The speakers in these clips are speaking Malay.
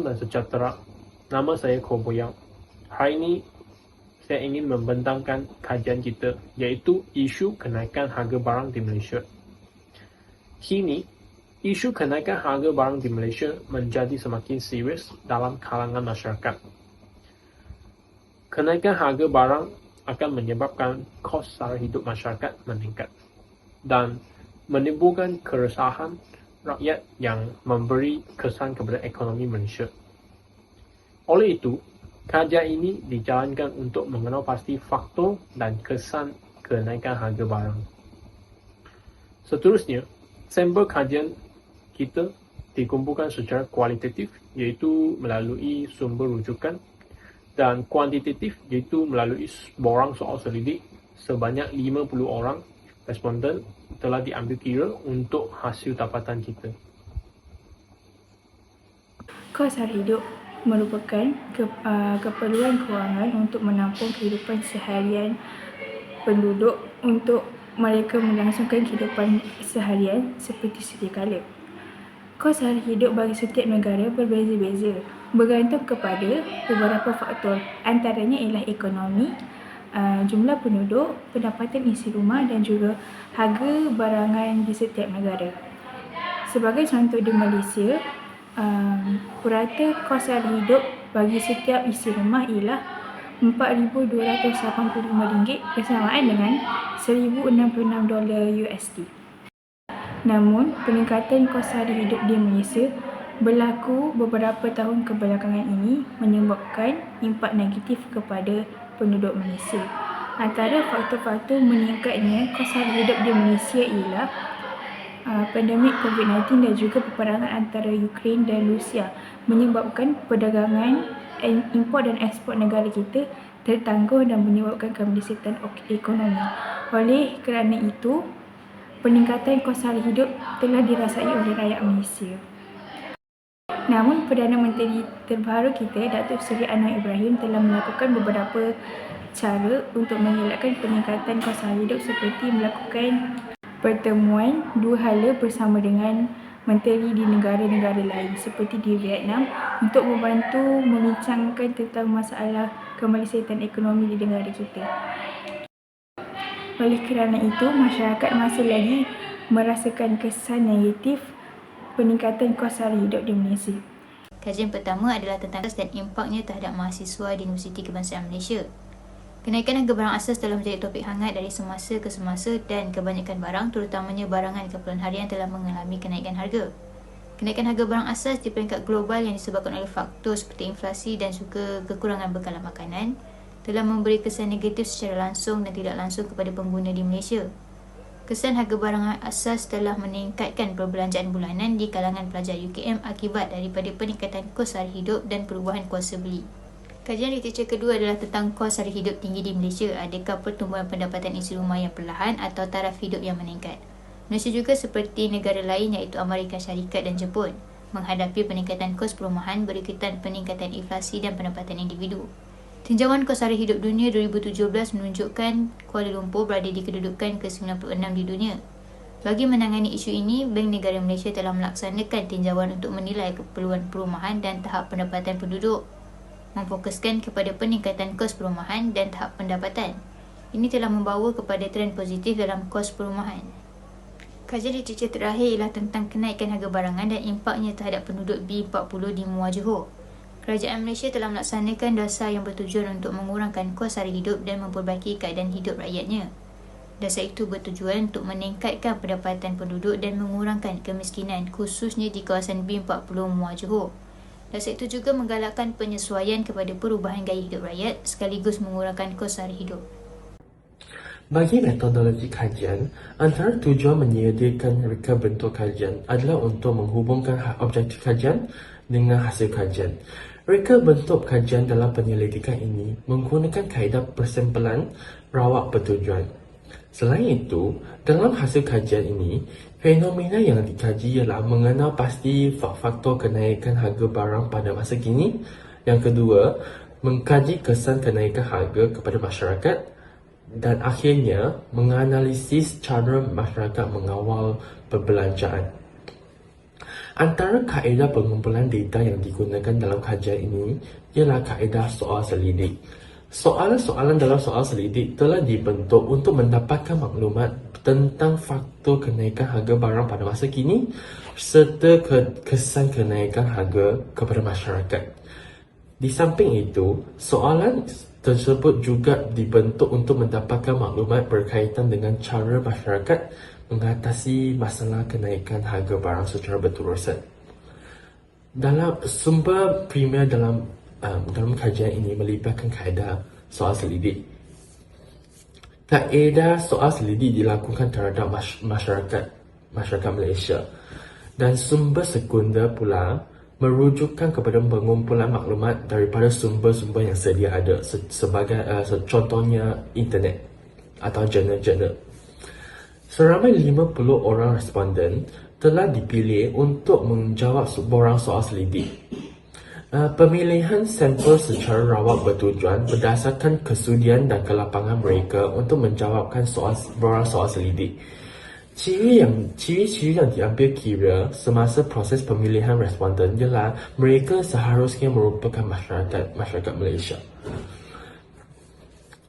Salam dan sejahtera. Nama saya Ko Boyang. Hari ini saya ingin membentangkan kajian kita, iaitu isu kenaikan harga barang di Malaysia. Kini, isu kenaikan harga barang di Malaysia menjadi semakin serius dalam kalangan masyarakat. Kenaikan harga barang akan menyebabkan kos sara hidup masyarakat meningkat dan menimbulkan keresahan rakyat yang memberi kesan kepada ekonomi Malaysia. Oleh itu, kajian ini dijalankan untuk mengenal pasti faktor dan kesan kenaikan harga barang. Seterusnya, sampel kajian kita dikumpulkan secara kualitatif, iaitu melalui sumber rujukan, dan kuantitatif, iaitu melalui borang soal selidik sebanyak 50 orang responden telah diambil kira untuk hasil dapatan kita. Kos sara hidup merupakan keperluan kewangan untuk menampung kehidupan seharian penduduk untuk mereka melangsungkan kehidupan seharian seperti sedia kala. Kos sara hidup bagi setiap negara berbeza-beza, bergantung kepada beberapa faktor, antaranya ialah ekonomi, jumlah penduduk, pendapatan isi rumah dan juga harga barangan di setiap negara. Sebagai contoh di Malaysia, purata kos sara hidup bagi setiap isi rumah ialah RM4,285 bersamaan dengan $1,066 USD. Namun, peningkatan kos sara hidup di Malaysia berlaku beberapa tahun kebelakangan ini menyebabkan impak negatif kepada penduduk Malaysia. Antara faktor-faktor meningkatnya kos sara hidup di Malaysia ialah pandemik COVID-19 dan juga peperangan antara Ukraine dan Rusia menyebabkan perdagangan, import dan ekspor negara kita tertangguh dan menyebabkan kemelisitan ekonomi. Oleh kerana itu, peningkatan kos sara hidup telah dirasai oleh rakyat Malaysia. Namun, Perdana Menteri terbaru kita, Datuk Seri Anwar Ibrahim telah melakukan beberapa cara untuk mengelakkan peningkatan kos sara hidup seperti melakukan pertemuan dua hala bersama dengan menteri di negara-negara lain seperti di Vietnam untuk membantu membincangkan tentang masalah kemelisitan ekonomi di negara kita. Oleh kerana itu, masyarakat masih lagi merasakan kesan negatif peningkatan kos sara hidup di Malaysia. Kajian pertama adalah tentang dan impaknya terhadap mahasiswa di Universiti Kebangsaan Malaysia. Kenaikan harga barang asas telah menjadi topik hangat dari semasa ke semasa dan kebanyakan barang, terutamanya barangan keperluan harian, telah mengalami kenaikan harga. Kenaikan harga barang asas di peringkat global yang disebabkan oleh faktor seperti inflasi dan juga kekurangan bekalan makanan telah memberi kesan negatif secara langsung dan tidak langsung kepada pengguna di Malaysia. Kesan harga barang asas telah meningkatkan perbelanjaan bulanan di kalangan pelajar UKM akibat daripada peningkatan kos sara hidup dan perubahan kuasa beli. Kajian literatur kedua adalah tentang kos sara hidup tinggi di Malaysia. Adakah pertumbuhan pendapatan isi rumah yang perlahan atau taraf hidup yang meningkat? Malaysia juga seperti negara lain iaitu Amerika Syarikat dan Jepun menghadapi peningkatan kos perumahan berikutan peningkatan inflasi dan pendapatan individu. Tinjauan kos sara hidup dunia 2017 menunjukkan Kuala Lumpur berada di kedudukan ke-96 di dunia. Bagi menangani isu ini, Bank Negara Malaysia telah melaksanakan tinjauan untuk menilai keperluan perumahan dan tahap pendapatan penduduk, memfokuskan kepada peningkatan kos perumahan dan tahap pendapatan. Ini telah membawa kepada trend positif dalam kos perumahan. Kajian literatur terakhir ialah tentang kenaikan harga barangan dan impaknya terhadap penduduk B40 di Muar Johor. Kerajaan Malaysia telah melaksanakan dasar yang bertujuan untuk mengurangkan kos sara hidup dan memperbaiki keadaan hidup rakyatnya. Dasar itu bertujuan untuk meningkatkan pendapatan penduduk dan mengurangkan kemiskinan, khususnya di kawasan B40 Muar Johor. Dasar itu juga menggalakkan penyesuaian kepada perubahan gaya hidup rakyat sekaligus mengurangkan kos sara hidup. Bagi metodologi kajian, antara tujuan menyediakan reka bentuk kajian adalah untuk menghubungkan objektif kajian dengan hasil kajian. Reka bentuk kajian dalam penyelidikan ini menggunakan kaedah persempelan rawak bertujuan. Selain itu, dalam hasil kajian ini, fenomena yang dikaji ialah mengenal pasti faktor kenaikan harga barang pada masa kini. Yang kedua, mengkaji kesan kenaikan harga kepada masyarakat. Dan akhirnya, menganalisis cara masyarakat mengawal perbelanjaan. Antara kaedah pengumpulan data yang digunakan dalam kajian ini ialah kaedah soal selidik. Soalan-soalan dalam soal selidik telah dibentuk untuk mendapatkan maklumat tentang faktor kenaikan harga barang pada masa kini serta kesan kenaikan harga kepada masyarakat. Di samping itu, soalan tersebut juga dibentuk untuk mendapatkan maklumat berkaitan dengan cara masyarakat mengatasi masalah kenaikan harga barang secara berterusan. Dalam sumber primer dalam kajian ini melibatkan kaedah soal selidik. Kaedah soal selidik dilakukan terhadap masyarakat Malaysia dan sumber sekunder pula merujukkan kepada pengumpulan maklumat daripada sumber-sumber yang sedia ada sebagai contohnya internet atau jurnal-jurnal. Seramai 50 orang responden telah dipilih untuk menjawab borang soal selidik. Pemilihan sampel secara rawat bertujuan berdasarkan kesudian dan kelapangan mereka untuk menjawabkan borang soal selidik. Ciri-ciri yang diambil kira semasa proses pemilihan responden ialah mereka seharusnya merupakan masyarakat Malaysia.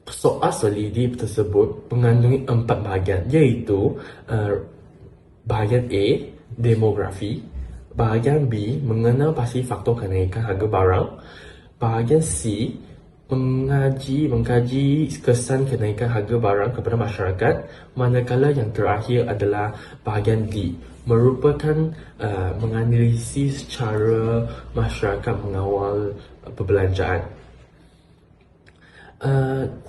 Soal selidik tersebut mengandungi 4 bahagian, iaitu bahagian A, demografi, bahagian B, mengenal pasti faktor kenaikan harga barang, bahagian C, mengkaji kesan kenaikan harga barang kepada masyarakat, manakala yang terakhir adalah bahagian D, merupakan menganalisis cara masyarakat mengawal perbelanjaan.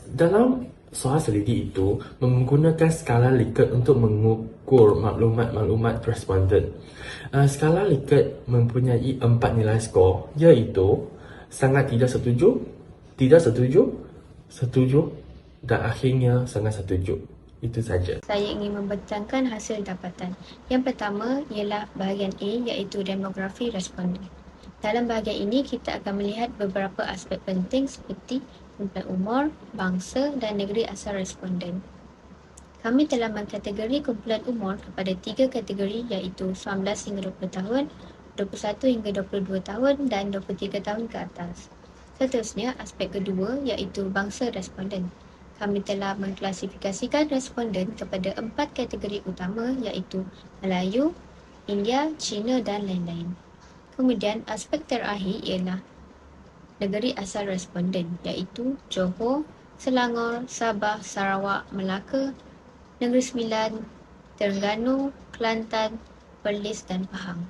Dalam soal selidik itu menggunakan skala Likert untuk mengukur maklumat responden. Skala Likert mempunyai 4 nilai skor, iaitu sangat tidak setuju, tidak setuju, setuju dan akhirnya sangat setuju. Itu saja. Saya ingin membentangkan hasil dapatan. Yang pertama ialah bahagian A, iaitu demografi responden. Dalam bahagian ini kita akan melihat beberapa aspek penting seperti kumpulan umur, bangsa dan negeri asal responden. Kami telah mengkategori kumpulan umur kepada 3 kategori, iaitu 19 hingga 20 tahun, 21 hingga 22 tahun dan 23 tahun ke atas. Seterusnya, aspek kedua iaitu bangsa responden. Kami telah mengklasifikasikan responden kepada 4 kategori utama, iaitu Melayu, India, Cina dan lain-lain. Kemudian aspek terakhir ialah negeri asal responden, iaitu Johor, Selangor, Sabah, Sarawak, Melaka, Negeri Sembilan, Terengganu, Kelantan, Perlis dan Pahang.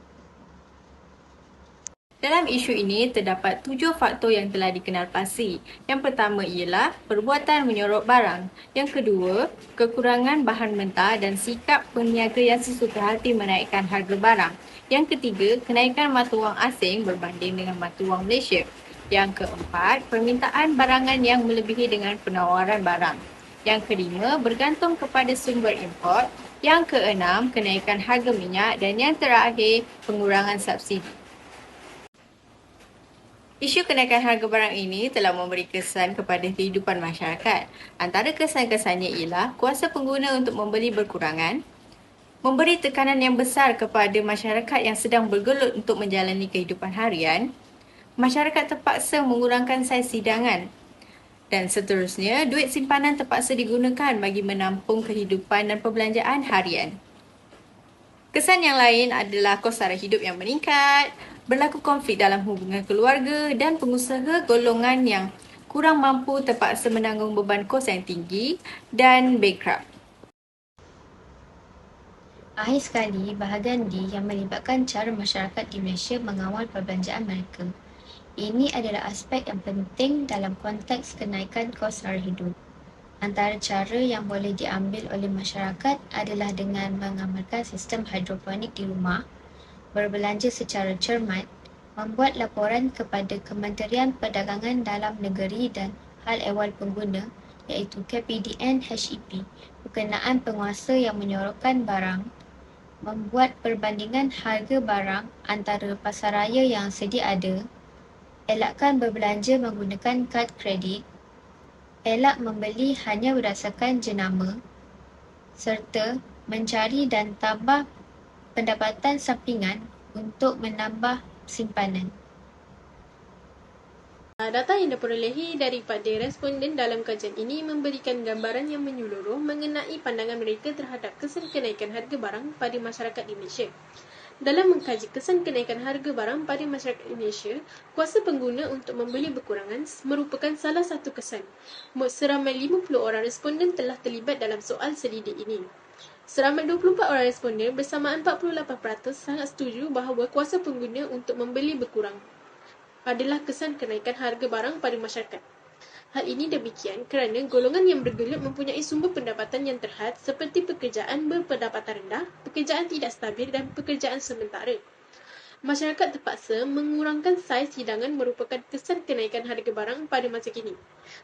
Dalam isu ini terdapat 7 faktor yang telah dikenal pasti. Yang pertama ialah perbuatan menyorot barang. Yang kedua, kekurangan bahan mentah dan sikap peniaga yang sesuka hati menaikkan harga barang. Yang ketiga, kenaikan mata wang asing berbanding dengan mata wang Malaysia. Yang keempat, permintaan barangan yang melebihi dengan penawaran barang. Yang kelima, bergantung kepada sumber import. Yang keenam, kenaikan harga minyak. Dan yang terakhir, pengurangan subsidi. Isu kenaikan harga barang ini telah memberi kesan kepada kehidupan masyarakat. Antara kesan-kesannya ialah kuasa pengguna untuk membeli berkurangan, memberi tekanan yang besar kepada masyarakat yang sedang bergelut untuk menjalani kehidupan harian, masyarakat terpaksa mengurangkan saiz sidangan dan seterusnya, duit simpanan terpaksa digunakan bagi menampung kehidupan dan perbelanjaan harian. Kesan yang lain adalah kos sara hidup yang meningkat, berlaku konflik dalam hubungan keluarga dan pengusaha golongan yang kurang mampu terpaksa menanggung beban kos yang tinggi dan bankrupt. Akhir sekali, bahagian D yang melibatkan cara masyarakat di Malaysia mengawal perbelanjaan mereka. Ini adalah aspek yang penting dalam konteks kenaikan kos sara hidup. Antara cara yang boleh diambil oleh masyarakat adalah dengan mengamalkan sistem hidroponik di rumah, berbelanja secara cermat, membuat laporan kepada Kementerian Perdagangan Dalam Negeri dan Hal Ehwal Pengguna iaitu KPDN HEP berkenaan penguasa yang menyorotkan barang, membuat perbandingan harga barang antara pasaraya yang sedia ada, elakkan berbelanja menggunakan kad kredit, elak membeli hanya berdasarkan jenama, serta mencari dan tambah pendapatan sampingan untuk menambah simpanan. Data yang diperolehi daripada responden dalam kajian ini memberikan gambaran yang menyeluruh mengenai pandangan mereka terhadap kesan kenaikan harga barang pada masyarakat di Malaysia. Dalam mengkaji kesan kenaikan harga barang pada masyarakat Indonesia, kuasa pengguna untuk membeli berkurangan merupakan salah satu kesan. Seramai 50 orang responden telah terlibat dalam soal selidik ini. Seramai 24 orang responden bersamaan 48% sangat setuju bahawa kuasa pengguna untuk membeli berkurang adalah kesan kenaikan harga barang pada masyarakat. Hal ini demikian kerana golongan yang bergelut mempunyai sumber pendapatan yang terhad seperti pekerjaan berpendapatan rendah, pekerjaan tidak stabil dan pekerjaan sementara. Masyarakat terpaksa mengurangkan saiz hidangan merupakan kesan kenaikan harga barang pada masa kini.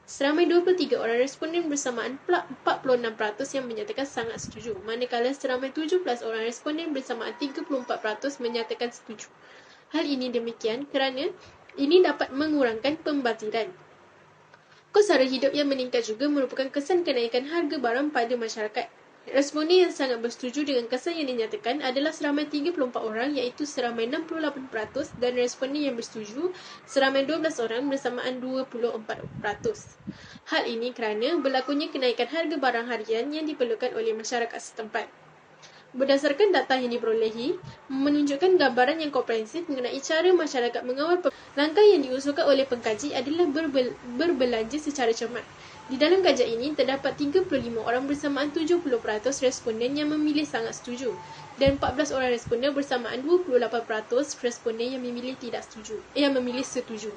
Seramai 23 orang responden bersamaan 46% yang menyatakan sangat setuju, manakala seramai 17 orang responden bersamaan 34% menyatakan setuju. Hal ini demikian kerana ini dapat mengurangkan pembaziran. Kos sara hidup yang meningkat juga merupakan kesan kenaikan harga barang pada masyarakat. Responden yang sangat bersetuju dengan kesan yang dinyatakan adalah seramai 34 orang iaitu seramai 68% dan responden yang bersetuju seramai 12 orang bersamaan 24%. Hal ini kerana berlakunya kenaikan harga barang harian yang diperlukan oleh masyarakat setempat. Berdasarkan data yang diperolehi, menunjukkan gambaran yang komprehensif mengenai cara masyarakat mengawal langkah yang diusulkan oleh pengkaji adalah berbelanja secara cermat. Di dalam kajian ini, terdapat 35 orang bersamaan 70% responden yang memilih sangat setuju dan 14 orang responden bersamaan 28% responden yang memilih setuju.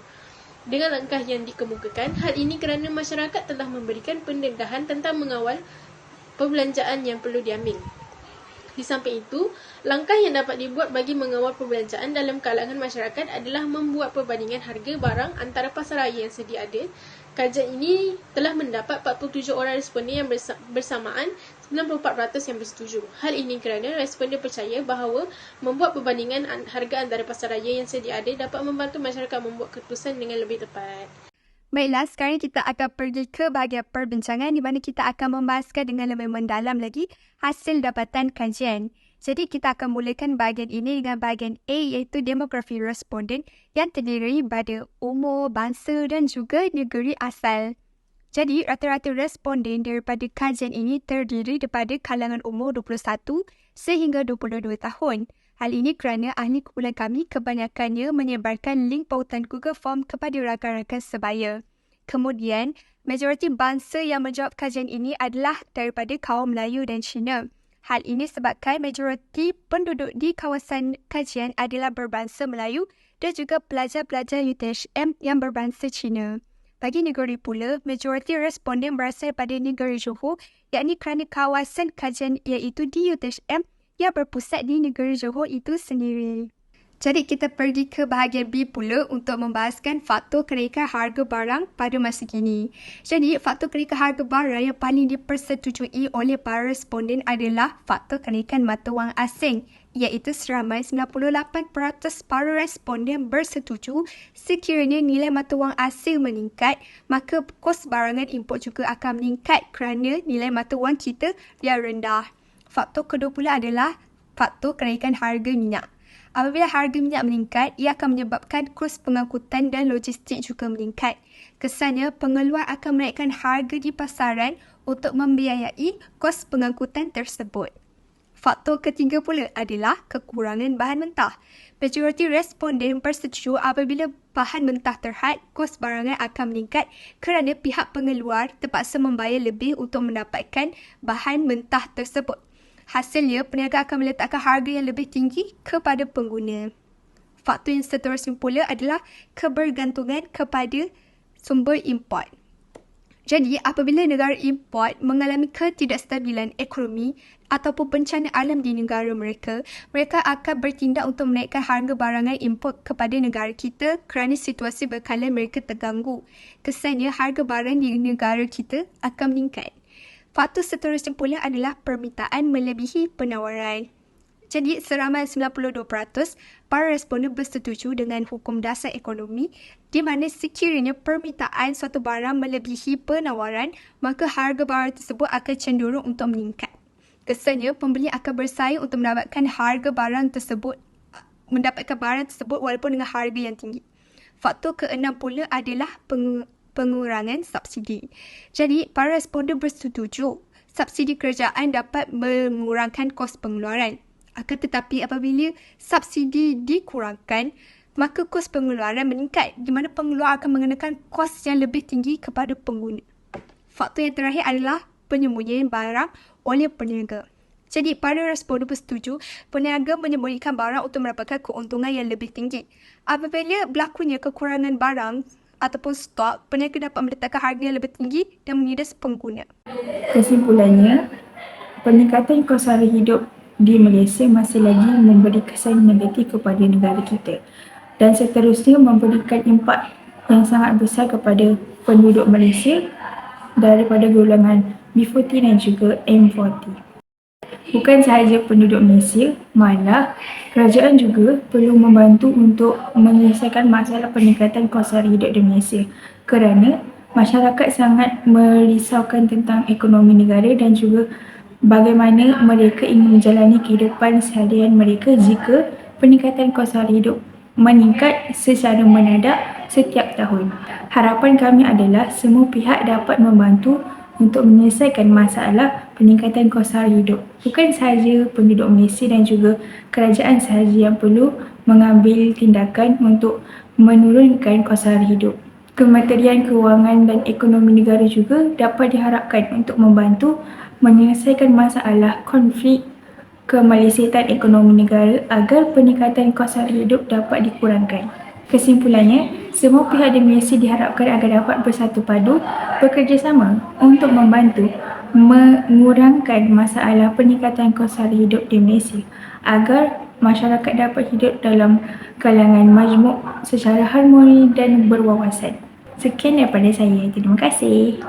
Dengan langkah yang dikemukakan, hal ini kerana masyarakat telah memberikan pendedahan tentang mengawal perbelanjaan yang perlu diambil. Di samping itu, langkah yang dapat dibuat bagi mengawal perbelanjaan dalam kalangan masyarakat adalah membuat perbandingan harga barang antara pasaraya yang sedia ada. Kajian ini telah mendapat 47 orang responden yang bersamaan 94% yang bersetuju. Hal ini kerana responden percaya bahawa membuat perbandingan harga antara pasaraya yang sedia ada dapat membantu masyarakat membuat keputusan dengan lebih tepat. Baiklah, sekarang kita akan pergi ke bahagian perbincangan di mana kita akan membahaskan dengan lebih mendalam lagi hasil dapatan kajian. Jadi kita akan mulakan bahagian ini dengan bahagian A iaitu demografi responden yang terdiri pada umur, bangsa dan juga negeri asal. Jadi rata-rata responden daripada kajian ini terdiri daripada kalangan umur 21 sehingga 22 tahun. Hal ini kerana ahli kumpulan kami kebanyakannya menyebarkan link pautan Google Form kepada rakan-rakan sebaya. Kemudian, majoriti bangsa yang menjawab kajian ini adalah daripada kaum Melayu dan Cina. Hal ini sebabkan majoriti penduduk di kawasan kajian adalah berbangsa Melayu dan juga pelajar-pelajar UTHM yang berbangsa Cina. Bagi negeri pula, majoriti responden berasal daripada negeri Johor, yakni kerana kawasan kajian iaitu di UTHM yang berpusat di negeri Johor itu sendiri. Jadi kita pergi ke bahagian B pula untuk membahaskan faktor kenaikan harga barang pada masa kini. Jadi faktor kenaikan harga barang yang paling dipersetujui oleh para responden adalah faktor kenaikan mata wang asing, iaitu seramai 98% para responden bersetuju sekiranya nilai mata wang asing meningkat, maka kos barangan import juga akan meningkat kerana nilai mata wang kita yang rendah. Faktor kedua pula adalah faktor kenaikan harga minyak. Apabila harga minyak meningkat, ia akan menyebabkan kos pengangkutan dan logistik juga meningkat. Kesannya, pengeluar akan menaikkan harga di pasaran untuk membiayai kos pengangkutan tersebut. Faktor ketiga pula adalah kekurangan bahan mentah. Majoriti responden bersetuju apabila bahan mentah terhad, kos barangan akan meningkat kerana pihak pengeluar terpaksa membayar lebih untuk mendapatkan bahan mentah tersebut. Hasilnya, peniaga akan meletakkan harga yang lebih tinggi kepada pengguna. Faktor yang seterusnya pula adalah kebergantungan kepada sumber import. Jadi, apabila negara import mengalami ketidakstabilan ekonomi ataupun bencana alam di negara mereka, mereka akan bertindak untuk menaikkan harga barangan import kepada negara kita kerana situasi bekalan mereka terganggu. Kesannya, harga barang di negara kita akan meningkat. Faktor seterusnya pula adalah permintaan melebihi penawaran. Jadi, seramai 92% para responden bersetuju dengan hukum dasar ekonomi di mana sekiranya permintaan suatu barang melebihi penawaran, maka harga barang tersebut akan cenderung untuk meningkat. Kesannya, pembeli akan bersaing untuk mendapatkan harga barang tersebut mendapatkan barang tersebut walaupun dengan harga yang tinggi. Faktor keenam pula adalah pengurangan subsidi. Jadi, para responden bersetuju subsidi kerajaan dapat mengurangkan kos pengeluaran. Akan tetapi apabila subsidi dikurangkan, maka kos pengeluaran meningkat di mana pengeluar akan mengenakan kos yang lebih tinggi kepada pengguna. Faktor yang terakhir adalah penyembunyian barang oleh peniaga. Jadi, para responden bersetuju peniaga menyembunyikan barang untuk mendapatkan keuntungan yang lebih tinggi. Apabila berlakunya kekurangan barang ataupun stok, peniaga dapat meletakkan harga yang lebih tinggi dan menindas pengguna. Kesimpulannya, peningkatan kos sara hidup di Malaysia masih lagi memberi kesan negatif kepada negara kita dan seterusnya memberikan impak yang sangat besar kepada penduduk Malaysia daripada golongan B40 dan juga M40. Bukan sahaja penduduk Malaysia, malah kerajaan juga perlu membantu untuk menyelesaikan masalah peningkatan kos sara hidup di Malaysia kerana masyarakat sangat merisaukan tentang ekonomi negara dan juga bagaimana mereka ingin menjalani kehidupan seharian mereka jika peningkatan kos sara hidup meningkat secara mendadak setiap tahun. Harapan kami adalah semua pihak dapat membantu untuk menyelesaikan masalah peningkatan kos sara hidup. Bukan sahaja penduduk Malaysia dan juga kerajaan sahaja yang perlu mengambil tindakan untuk menurunkan kos sara hidup. Kementerian Kewangan dan Ekonomi Negara juga dapat diharapkan untuk membantu menyelesaikan masalah konflik kemalaysiaan ekonomi negara agar peningkatan kos sara hidup dapat dikurangkan. Kesimpulannya, semua pihak di Malaysia diharapkan agar dapat bersatu padu bekerjasama untuk membantu mengurangkan masalah peningkatan kos sara hidup di Malaysia agar masyarakat dapat hidup dalam kalangan majmuk secara harmoni dan berwawasan. Sekian daripada saya. Terima kasih.